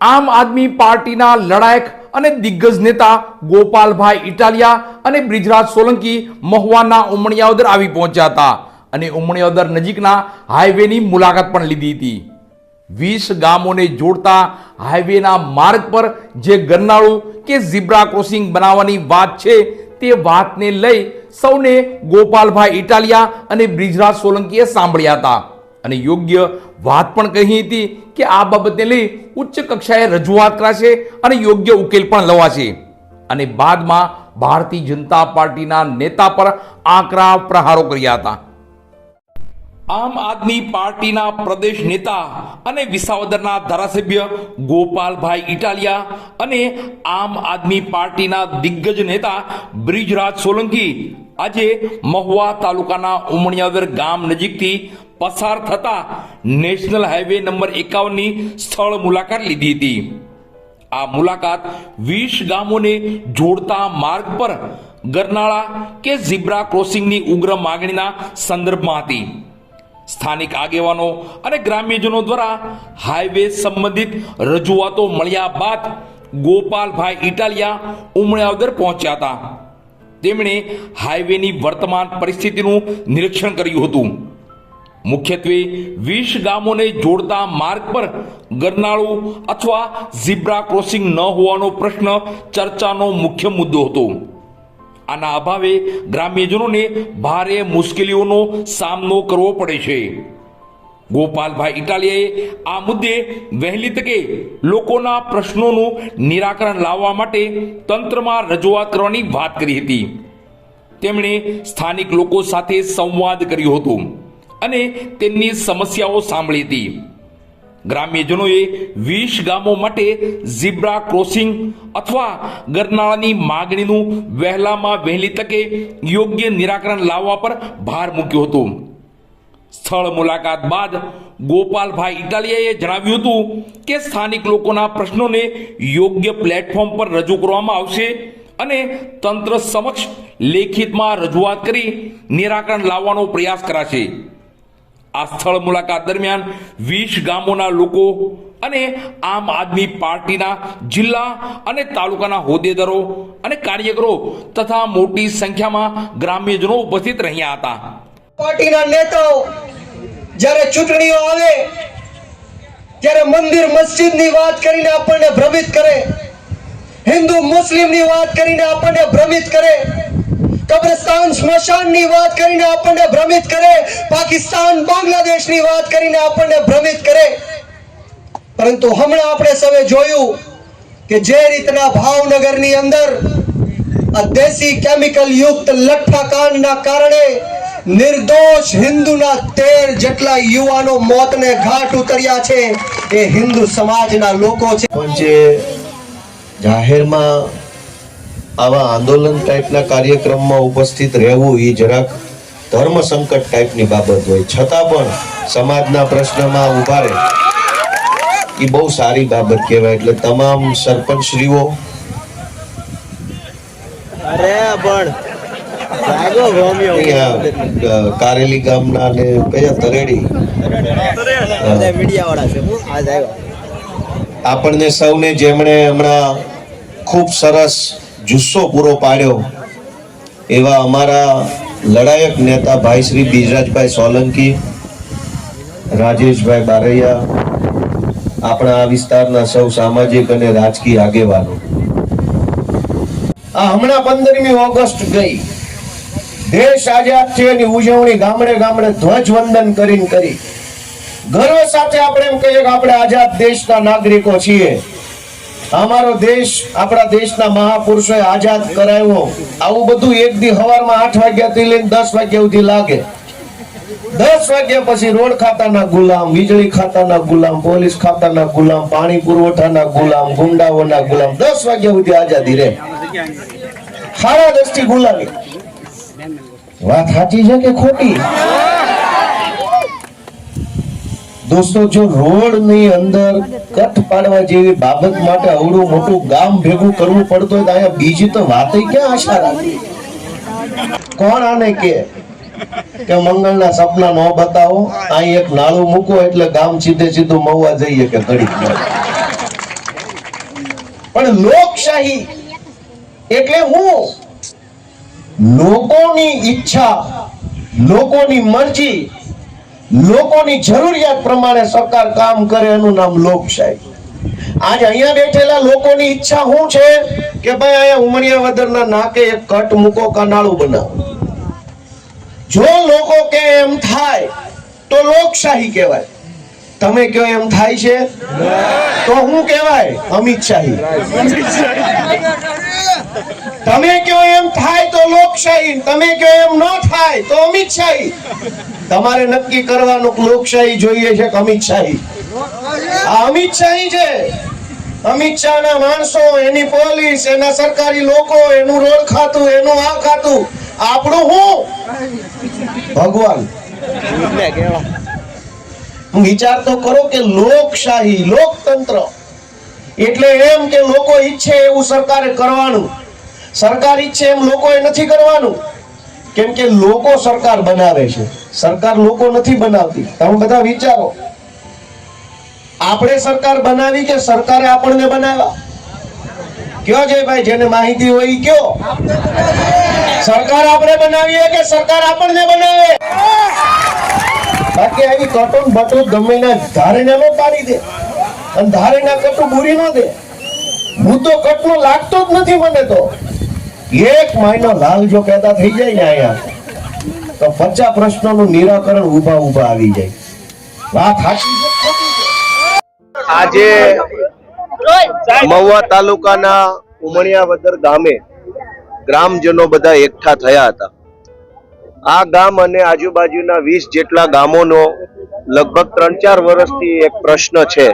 આમ આદમી પાર્ટીના લડાયક અને દિગ્ગજ નેતા ગોપાલભાઈ ઇટાલિયા અને બ્રિજરાજ સોલંકી મહુવાના ઉમણિયાવદર આવી પહોંચ્યા હતા અને ઉમણિયાવદર નજીકના હાઈવેની મુલાકાત પણ લીધી હતી। 20 ગામોને જોડતા હાઈવેના માર્ગ પર જે ગરનાળું કે ઝીબ્રા ક્રોસિંગ બનાવવાની વાત છે તે વાતને લઈ સૌને ગોપાલભાઈ ઇટાલિયા અને બ્રિજરાજ સોલંકીએ સાંભળ્યા હતા અને યોગ્ય વાત પણ કહી હતી કે આ બાબતને લઈ ઉચ્ચ કક્ષાએ રજૂઆત કરાશે અને યોગ્ય ઉકેલ પણ લવાશે અને બાદમાં ભારતીય જનતા પાર્ટીના નેતા પર આકરા પ્રહારો કર્યા હતા। આમ આદમી પાર્ટીના પ્રદેશ નેતા અને વિસાવદરના ધારાસભ્ય ગોપાલભાઈ ઇટાલિયા અને આમ આદમી પાર્ટીના દિગ્ગજ નેતા બ્રિજરાજ સોલંકી આજે મહુવા તાલુકાના ઉમણિયાવદર ગામ નજીકથી પસાર થતા નેશનલ હાઈવે નંબર 51 ની સ્થળ મુલાકાત લીધી હતી। આ મુલાકાત 20 ગામોને જોડતા માર્ગ પર ગરનાળા કે ઝીબ્રા ક્રોસિંગની ઉગ્ર માંગણીના સંદર્ભમાં હતી। સ્થાનિક આગેવાનો અને ગ્રામ્યજનો દ્વારા હાઈવે સંબંધિત રજૂઆતો મળ્યા બાદ ગોપાલભાઈ ઇટાલિયા ઉમણિયાવદર પહોંચ્યા હતા। તેમણે હાઈવેની વર્તમાન પરિસ્થિતિનું નિરીક્ષણ કર્યું હતું। મુખ્યત્વે 20 ગામોને જોડતા માર્ગ પર ગરનાળું અથવા ઝીબ્રા ક્રોસિંગ ન હોવાનો પ્રશ્ન ચર્ચાનો મુખ્ય મુદ્દો હતો। આના અભાવે ગ્રામ્યજનોને ભારે મુશ્કેલીઓનો સામનો કરવો પડે છે। ગોપાલભાઈ ઇટાલિયાએ આ મુદ્દે વહેલી તકે લોકોના પ્રશ્નોનું નિરાકરણ લાવવા માટે તંત્રમાં રજૂઆત કરવાની વાત કરી હતી। તેમણે સ્થાનિક લોકો સાથે સંવાદ કર્યો હતો અને તેમની સમસ્યાઓ સાંભળી હતી। ગ્રામ્યજનોએ 20 ગામો માટે ઝીબ્રા ક્રોસિંગ અથવા ગરનાળાની માગણીનું વહેલામાં વહેલી તકે યોગ્ય નિરાકરણ લાવવા પર ભાર મૂક્યો હતો। સ્થળ મુલાકાત બાદ ગોપાલભાઈ ઇટાલિયાએ જણાવ્યું હતું કે સ્થાનિક લોકોના પ્રશ્નોને યોગ્ય પ્લેટફોર્મ પર રજૂ કરવામાં આવશે અને તંત્ર સમક્ષ લેખિતમાં રજૂઆત કરી નિરાકરણ લાવવાનો પ્રયાસ કરાશે। આ સ્થળ મુલાકાત દરમિયાન 20 ગામોના લોકો અને આમ આદમી પાર્ટીના જિલ્લા અને તાલુકાના હોદ્દેદારો અને કાર્યકરો તથા મોટી સંખ્યામાં ગ્રામ્યજનો ઉપસ્થિત રહ્યા હતા। પાર્ટીના નેતાઓ જ્યારે ચૂંટણીઓ આવે ત્યારે મંદિર મસ્જિદની વાત કરીને આપણને ભ્રમિત કરે, હિન્દુ મુસ્લિમની વાત કરીને આપણને ભ્રમિત કરે, કબ્રસ્તાન સ્મશાનની વાત કરીને આપણને ભ્રમિત કરે, પાકિસ્તાન બાંગ્લાદેશની વાત કરીને આપણને ભ્રમિત કરે। પરંતુ હમણાં આપણે સૌએ જોયું કે જે રીતના ભાવનગરની અંદર આ દેશી કેમિકલ યુક્ત લઠ્ઠાકાંડના કારણે નિર્દોષ હિન્દુના 13 જેટલા યુવાનો મોતને ઘાટ ઉતર્યા છે એ હિન્દુ સમાજના લોકો છે। પણ જે જાહેરમાં આવા આંદોલન ટાઈપના કાર્યક્રમમાં ઉપસ્થિત રહેવું એ જરાક ધર્મ સંકટ ટાઈપની બાબત હોય, છતાં પણ સમાજના પ્રશ્નમાં ઉભા રહે એ બહુ સારી બાબત કહેવાય। એટલે તમામ સરપંચશ્રીઓ કારેલી ગામના અને કયા તરેડી આપણને સૌને જેમણે હમણાં ખૂબ સરસ જુસ્સો પૂરો પાડ્યો એવા અમારા લડાયક નેતા ભાઈ શ્રી બ્રિજરાજભાઈ સોલંકી, રાજેશભાઈ બારૈયા, આપણા આ વિસ્તારના સૌ સામાજિક અને રાજકીય આગેવાનો, આ હમણાં 15મી ઓગસ્ટ ગઈ, દેશ આઝાદ છે એની ઉજવણી ગામડે ગામડે ધ્વજવંદન કરીને કરી ગર્વ સાથે આપણે એમ કહીએ કે આપણે આઝાદ દેશના નાગરિકો છીએ। અમારો દેશ આપણા દેશના મહાપુરુષોએ આઝાદ કરાવ્યો। આવું બધું એક દી સવારમાં 8 વાગ્યાથી લઈને 10 વાગ્યા સુધી લાગે। 10 વાગ્યા પછી રોડ ખાતાના ગુલામ, વીજળી ખાતાના ગુલામ, પોલીસ ખાતાના ગુલામ, પાણી પુરવઠાના ગુલામ, ગુંડાઓના ગુલામ, 10 વાગ્યા સુધી આઝાદી રહે। 10:30 થી ગુલામી। વાત સાચી છે કે ખોટી? દોસ્તો, જો રોડ ની અંદર કટ પાડવા જેવી બાબત માટે અવડું મોટું ગામ ભેગું કરવું પડતું હોય તો અહીંયા બીજી તો વાત ક્યાં આશા રાખી? કોણ આને કે મંગળના સપના ન બતાવો, અહીં એક નાળું મૂકો એટલે ગામ સીધે સીધું મહુવા જઈએ કે ઘડી પણ લોકશાહી એટલે હું લોકોની ઈચ્છા, લોકોની મરજી, લોકોની જરૂરિયાત પ્રમાણે સરકાર કામ કરે એનું નામ લોકશાહી. આજે અહીંયા બેઠેલા લોકોની ઈચ્છા શું છે કે ભાઈ અહીંયા ઉમરિયાવદરના નાકે એક કટ મૂકો, કનાળું બનાવો. જો લોકો કે એમ થાય તો લોકશાહી કહેવાય. તમે કયો એમ થાય છે તો હું કહેવાય અમિતશાહી. તમે કયો એમ થાય તો લોકશાહી, તમે કયો એમ ન થાય તો અમિતશાહી. તમારે નક્કી કરવાનું લોકશાહી જોઈએ છે કે અમિતશાહી. આ અમિતશાહી છે. અમિત શાહના માણસો, એની પોલીસ, એના સરકારી લોકો, એનું રોડ ખાતું, એનું આ ખાતું. આપણું હું ભગવાન. વિચાર તો કરો કે લોકશાહી, લોકતંત્ર એટલે એમ કે લોકો ઈચ્છે એવું સરકારે કરવાનું. સરકાર ઈચ્છે એમ લોકોએ નથી કરવાનું. કેમ કે લોકો સરકાર બનાવે છે, સરકાર લોકો નથી બનાવતી. તમે બધા વિચારો, આપણે સરકાર બનાવી કે સરકારે આપણને બનાવ્યા? કયો છે ભાઈ, જેને માહિતી હોય ઈ કયો. સરકાર આપણે બનાવીએ કે સરકાર આપણને બનાવે? બાકી આવી કટું બટું ગમે ના ધારે ન પાડી દે અને ધારે ના કટું બુરી ન દે. હું તો કટનો લાગતો જ નથી મને તો. એક મહિનો લાલ જો પેદા થઈ જાય ને અહીંયા તો 50 પ્રશ્નોનું નિરાકરણ ઉભા ઉભા આવી જાય. વાત સાચી છે, ખોટી છે? આજે મહુવા તાલુકાના ઉમરિયાવદર ગામે ગ્રામજનો બધા એકઠા થયા હતા. આ ગામ અને આજુબાજુના 20 જેટલા ગામોનો લગભગ 3-4 વર્ષથી એક પ્રશ્ન છે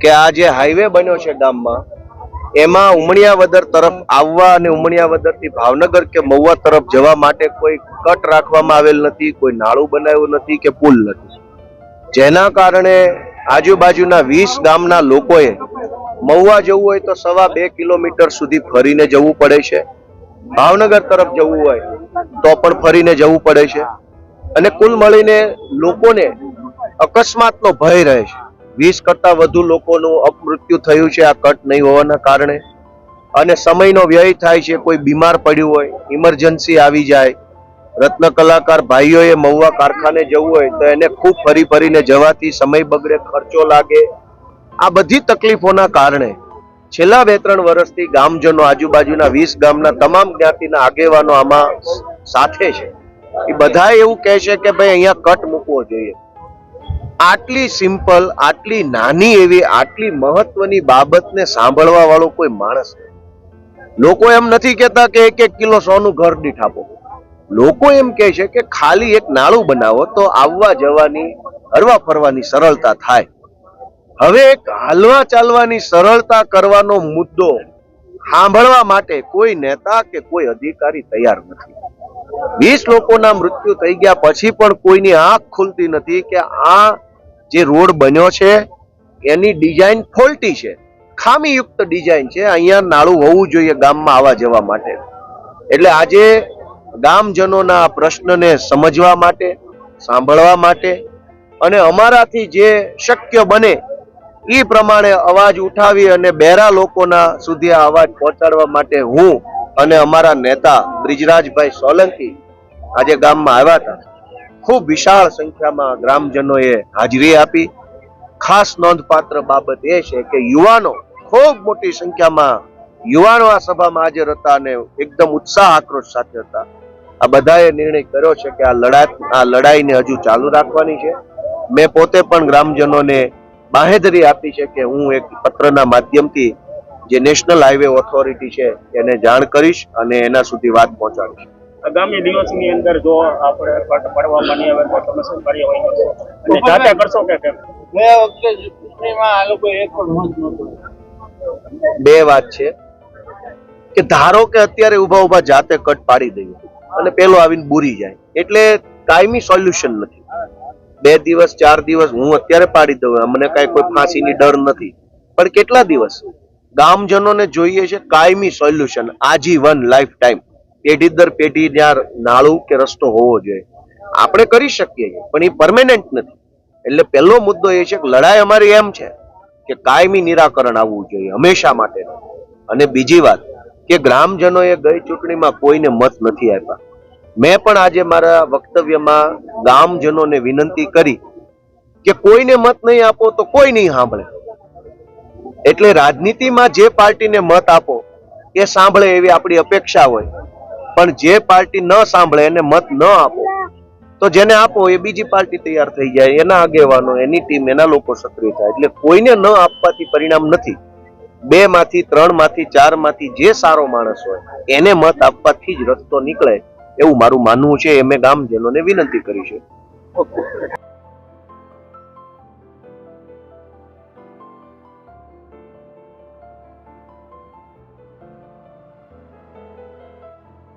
કે આ જે હાઈવે બન્યો છે ગામમાં, એમાં ઉમરિયાવદર તરફ આવવા અને ઉમરિયાવદરથી ભાવનગર કે મહુવા તરફ જવા માટે કોઈ કટ રાખવામાં આવેલ નથી, કોઈ નાળું બનાવ્યું નથી કે પુલ નથી. જેના કારણે આજુબાજુના 20 ગામના લોકોએ મહુવા જવું હોય તો 2.5 કિલોમીટર સુધી ફરીને જવું પડે છે. ભાવનગર તરફ જવું હોય તો પણ ફરીને જવું પડે છે. અને કુલ મળીને લોકોને અકસ્માતનો ભય રહે છે. 20 કરતા વધુ લોકોનું અપમૃત્યુ થયું છે આ કટ નહીં હોવાના કારણે. અને સમયનો વ્યય થાય છે. કોઈ બીમાર પડ્યું હોય, ઇમરજન્સી આવી જાય, રત્ન કલાકાર ભાઈઓએ મહુવા કારખાને જવું હોય તો એને ખૂબ ફરી ફરીને જવાથી સમય બગડે, ખર્ચો લાગે. આ બધી તકલીફોના કારણે છેલ્લા 2-3 વર્ષથી ગામજનો, આજુબાજુના 20 ગામના તમામ જ્ઞાતિના આગેવાનો આમાં સાથે છે. એ બધા એવું કહે છે કે ભાઈ અહીંયા કટ મૂકવો જોઈએ. આટલી સિમ્પલ, આટલી નાની એવી, આટલી મહત્વની બાબતને સાંભળવા વાળો કોઈ માણસ નથી. લોકો એમ નથી કહેતા કે 1-1 કિલો સોનું ઘર દીઠ આપો. લોકો એમ કહે છે કે ખાલી એક નાળું બનાવો તો આવવા જવાની, હરવા ફરવાની સરળતા થાય. હવે એક હાલવા ચાલવાની સરળતા કરવાનો મુદ્દો સાંભળવા માટે કોઈ નેતા કે કોઈ અધિકારી તૈયાર નથી. 20 લોકોના મૃત્યુ થઈ ગયા પછી પણ કોઈની આંખ ખુલતી નથી કે આ જે રોડ બન્યો છે એની ડિઝાઇન ફોલ્ટી છે, ખામીયુક્ત ડિઝાઇન છે. અહીંયા નાળું હોવું જોઈએ ગામમાં આવવા જવા માટે. એટલે આજે ગામજનોના આ પ્રશ્નને સમજવા માટે, સાંભળવા માટે અને અમારાથી જે શક્ય બને એ પ્રમાણે અવાજ ઉઠાવી અને બેરા લોકોના સુધી આ અવાજ પહોંચાડવા માટે હું અને અમારા નેતા બ્રિજરાજભાઈ સોલંકી આજે ગામમાં આવ્યા હતા. ખૂબ વિશાળ સંખ્યામાં ગ્રામજનોએ હાજરી આપી. ખાસ નોંધપાત્ર બાબત એ છે કે યુવાનો, ખૂબ મોટી સંખ્યામાં યુવાનો આ સભામાં હાજર હતા અને એકદમ ઉત્સાહ, આક્રોશ સાથે હતા. આ બધાએ નિર્ણય કર્યો છે કે આ લડાઈને હજુ ચાલુ રાખવાની છે. મેં પોતે પણ ગ્રામજનોને બાહેધરી આપી છે કે હું એક પત્રના માધ્યમથી જે નેશનલ હાઈવે ઓથોરિટી છે એને જાણ કરીશ અને એના સુધી વાત પહોંચાડીશ. આગામી દિવસની અંદર જો આપણે કટ પાડવામાં નહીં આવે તો તમે શું કાર્યવાહી કરશો અને જાતે કરશો કે કેમ? ગયા વખતે ચૂંટણીમાં આ લોકો એક પણ મત નહોતો. બે વાત છે કે ધારો કે અત્યારે ઉભા ઉભા જાતે કટ પાડી દઈએ અને પેલો આવીને બુરી જાય, એટલે કાયમી સોલ્યુશન નથી. 2 દિવસ 4 દિવસ હું અત્યારે પાડી દઉં, મને કાંઈ કોઈ ફાંસીની ડર નથી, પણ કેટલા દિવસ? ગામજનોને જોઈએ છે કાયમી સોલ્યુશન, આજીવન, લાઈફ ટાઈમ, પેઢી દર પેઢી ત્યાં નાળું કે રસ્તો હોવો જોઈએ. આપણે કરી શકીએ પણ એ પરમેનન્ટ નથી. એટલે પહેલો મુદ્દો એ છે કે લડાઈ અમારી એમ છે કે કાયમી નિરાકરણ આવવું જોઈએ હંમેશા માટે. અને બીજી વાત કે ગ્રામજનોએ ગઈ ચૂંટણીમાં કોઈને મત નથી આપ્યા. મેં પણ આજે મારા વક્તવ્યમાં ગામજનોને વિનંતી કરી કે કોઈને મત નહીં આપો તો કોઈ નહીં સાંભળે. એટલે રાજનીતિમાં જે પાર્ટીને મત આપો એ સાંભળે એવી આપણી અપેક્ષા હોય, પણ જે પાર્ટી ન સાંભળે એને મત ન આપો તો જેને આપો એ બીજી પાર્ટી તૈયાર થઈ જાય, એના આગેવાનો, એની ટીમ, એના લોકો સક્રિય થાય. એટલે કોઈને ન આપવાથી પરિણામ નથી. 2 માંથી 3 માંથી 4 માંથી જે સારો માણસ હોય એને મત આપવાથી જ રસ્તો નીકળે એવું મારું માનવું છે. એ મેં ગામજનોને વિનંતી કરી છે.